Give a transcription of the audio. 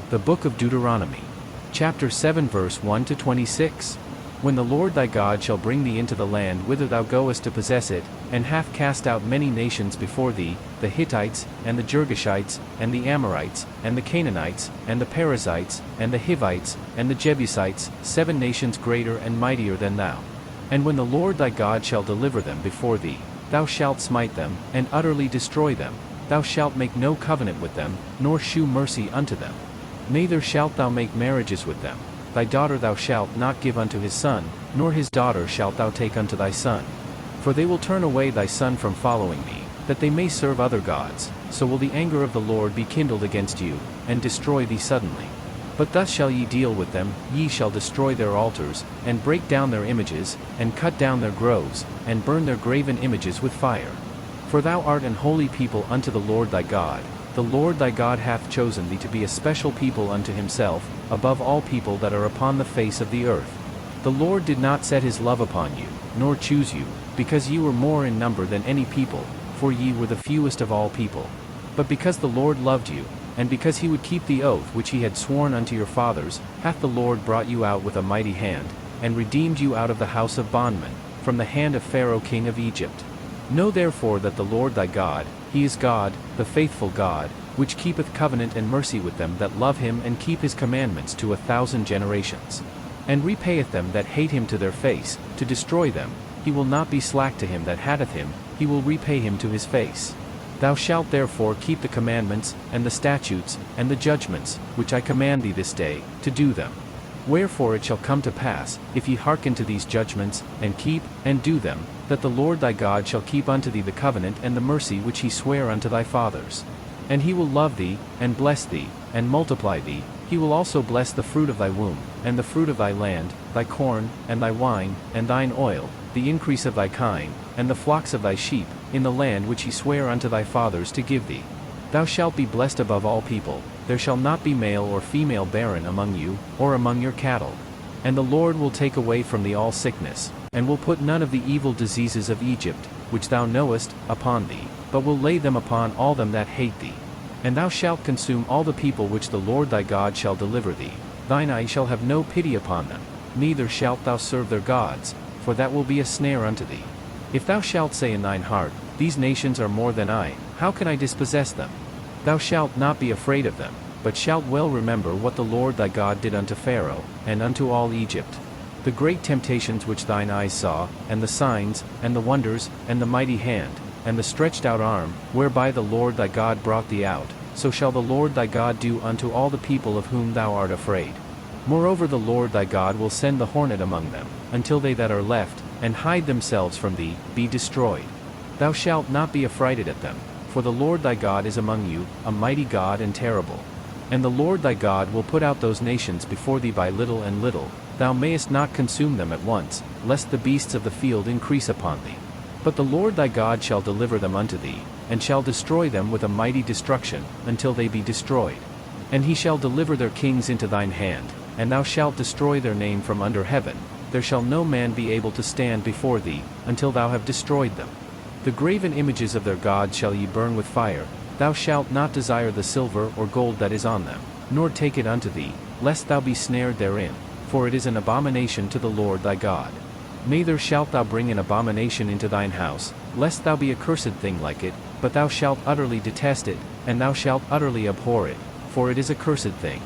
The book of Deuteronomy. Chapter 7 verse 1 to 26. When the Lord thy God shall bring thee into the land whither thou goest to possess it, and hath cast out many nations before thee, the Hittites, and the Girgashites, and the Amorites, and the Canaanites, and the Perizzites, and the Hivites, and the Jebusites, 7 nations greater and mightier than thou. And when the Lord thy God shall deliver them before thee, thou shalt smite them, and utterly destroy them. Thou shalt make no covenant with them, nor shew mercy unto them. Neither shalt thou make marriages with them. Thy daughter thou shalt not give unto his son, nor his daughter shalt thou take unto thy son. For they will turn away thy son from following me, that they may serve other gods, so will the anger of the Lord be kindled against you, and destroy thee suddenly. But thus shall ye deal with them, ye shall destroy their altars, and break down their images, and cut down their groves, and burn their graven images with fire. For thou art an holy people unto the Lord thy God. The Lord thy God hath chosen thee to be a special people unto himself, above all people that are upon the face of the earth. The Lord did not set his love upon you, nor choose you, because ye were more in number than any people, for ye were the fewest of all people. But because the Lord loved you, and because he would keep the oath which he had sworn unto your fathers, hath the Lord brought you out with a mighty hand, and redeemed you out of the house of bondmen, from the hand of Pharaoh king of Egypt. Know therefore that the Lord thy God, he is God, the faithful God, which keepeth covenant and mercy with them that love him and keep his commandments to 1,000 generations. And repayeth them that hate him to their face, to destroy them. He will not be slack to him that hateth him, he will repay him to his face. Thou shalt therefore keep the commandments, and the statutes, and the judgments, which I command thee this day, to do them. Wherefore it shall come to pass, if ye hearken to these judgments, and keep, and do them, that the Lord thy God shall keep unto thee the covenant and the mercy which he sware unto thy fathers. And he will love thee, and bless thee, and multiply thee. He will also bless the fruit of thy womb, and the fruit of thy land, thy corn, and thy wine, and thine oil, the increase of thy kine, and the flocks of thy sheep, in the land which he sware unto thy fathers to give thee. Thou shalt be blessed above all people. There shall not be male or female barren among you, or among your cattle. And the Lord will take away from thee all sickness, and will put none of the evil diseases of Egypt, which thou knowest, upon thee, but will lay them upon all them that hate thee. And thou shalt consume all the people which the Lord thy God shall deliver thee. Thine eye shall have no pity upon them, neither shalt thou serve their gods, for that will be a snare unto thee. If thou shalt say in thine heart, These nations are more than I, how can I dispossess them? Thou shalt not be afraid of them, but shalt well remember what the Lord thy God did unto Pharaoh, and unto all Egypt. The great temptations which thine eyes saw, and the signs, and the wonders, and the mighty hand, and the stretched out arm, whereby the Lord thy God brought thee out, so shall the Lord thy God do unto all the people of whom thou art afraid. Moreover the Lord thy God will send the hornet among them, until they that are left, and hide themselves from thee, be destroyed. Thou shalt not be affrighted at them, for the Lord thy God is among you, a mighty God and terrible. And the Lord thy God will put out those nations before thee by little and little. Thou mayest not consume them at once, lest the beasts of the field increase upon thee. But the Lord thy God shall deliver them unto thee, and shall destroy them with a mighty destruction, until they be destroyed. And he shall deliver their kings into thine hand, and thou shalt destroy their name from under heaven. There shall no man be able to stand before thee, until thou have destroyed them. The graven images of their gods shall ye burn with fire. Thou shalt not desire the silver or gold that is on them, nor take it unto thee, lest thou be snared therein, for it is an abomination to the Lord thy God. Neither shalt thou bring an abomination into thine house, lest thou be a cursed thing like it, but thou shalt utterly detest it, and thou shalt utterly abhor it, for it is a cursed thing.